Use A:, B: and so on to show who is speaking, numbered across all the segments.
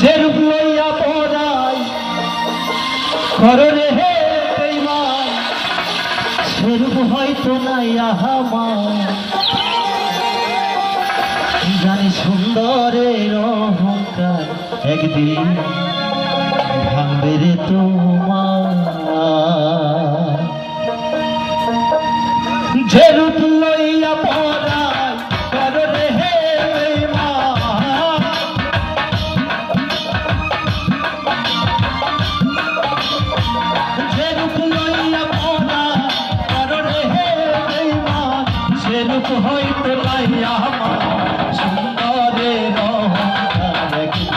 A: যে রূপ লইয়া পড়াই কররে হে বেঈমান, সেরূপ হয়তো নাই আমার। জানি সুন্দরের অহংকার একদিন ভাঙবে রে তোমার। যে রূপ লইয়া পড়াই কররে হে বেঈমান, যে রূপ লইয়া পড়াই কররে হে বেঈমান, সে রূপ হইতে নাই আমার। সুন্দরের অহংকার একদিন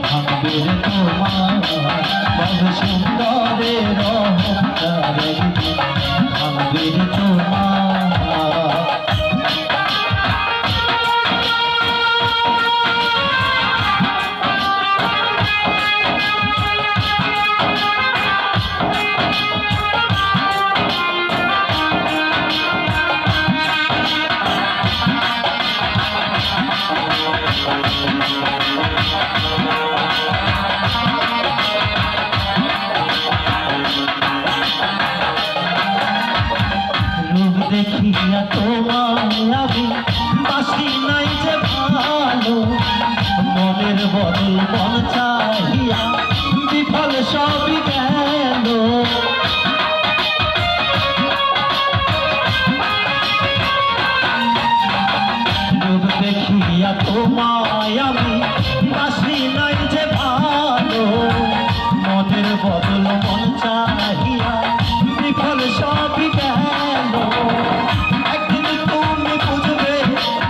A: ভাঙবে রে তোমার। বাবু সুন্দরের অহংকার একদিন ভাঙবে রে তোমার। দেখিয়া তোমায় আমি বাসি নাই যে ভালো, মনের বদল মন চাহিয়া বিফল সবই গেল। রূপ দেখিয়া তোমায় আমি বাসি নাই যে ভালো, মনের বদল মন চাহিয়া বিফল সবই গেল। একদিন তুমি বুঝবে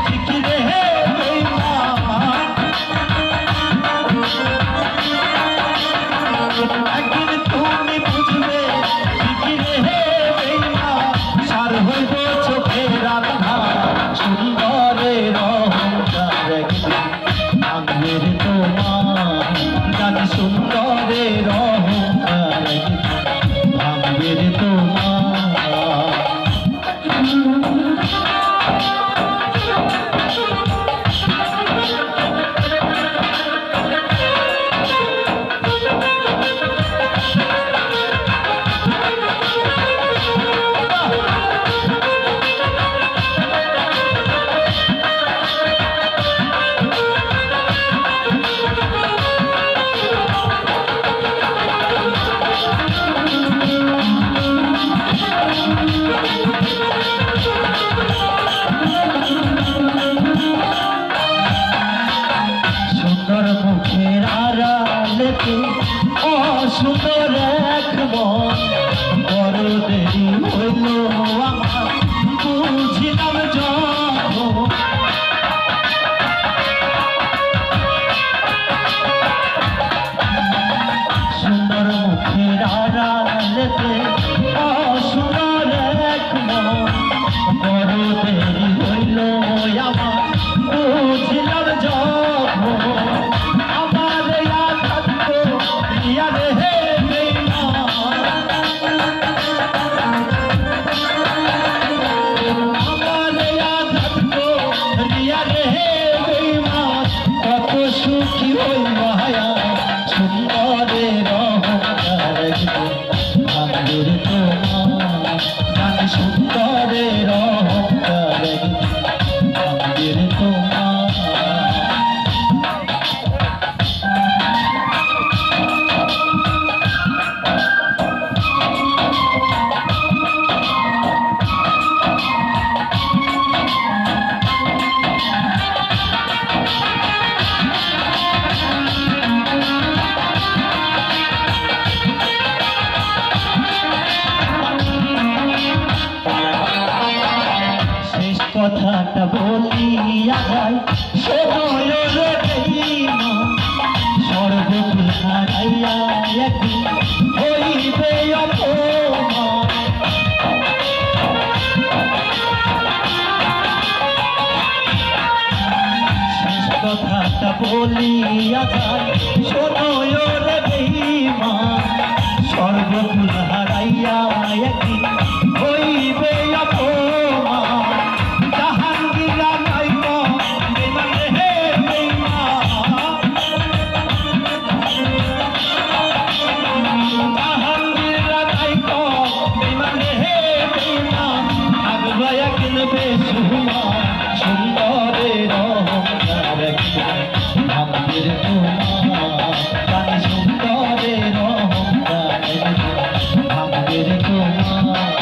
A: ঠিক রে বেঈমান, একদিন তুমি বুঝবে ঠিক রে বেঈমান, সার হইব চোখের আন্ধার। সুন্দরের অহংকার একদিন ভাঙবে রে তোমার। জানি সুন্দরের অহংকার একদিন ভাঙবে রে তোমার। সুন্দর মুখের আড়ালেতে অসুন্দর এক মন, বড় দেরি হইল আমার বুঝিলাম যখন। সুন্দর মুখের আড়ালেতে অসুন্দর এক মন, বড় দেরি হইল আমার বুঝিলাম যখন। আমার থাকতো রিয়া রে হে বেঈমান, আমার থাকতো রিয়া রে হে বেঈমান, কত সুখী হই মায়া। সুন্দরের অহংকার একদিন ভাঙবে রে তোমার। জানি সুন্দরের অহংকার একদিন ভাঙবে রে তোমার। শেষ কথাটা বলিয়া যায় সময় রে বেঈমান, সর্বকুল হারাইয়া একদিন হইবে অপমান। শেষ কথাটা বলিয়া যায় সময় রে বেঈমান, সর্বকুল হারাইয়া একদিন হইবে অপমান। জাহাঙ্গীর নাই বেঈমান হে বেঈমান, একদিন বেসুমার সুন্দরের অহংকার একদিন ভাঙবে রে তোমার জানি সুন্দরের অহংকার একদিন ভাঙবে রে তোমার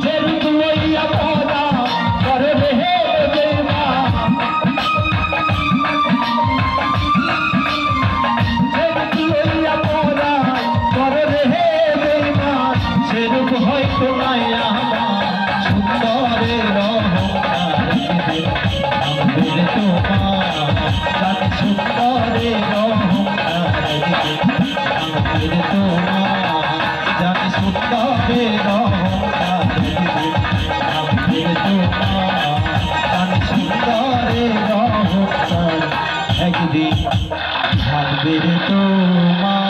A: যেরকম লইয়া পড়া করে রে হে বেঈমান যেরকম লইয়া পড়া করে রে হে বেঈমান সেরকম হয়তো নাই আমার সুন্দরের অহংকার একদিন ভাঙবে রে তোমার জানি সুন্দরের অহংকার একদিন ভাঙবে রে তোমার জানি সুন্দরের অহংকার একদিন ভাঙবে রে তোমার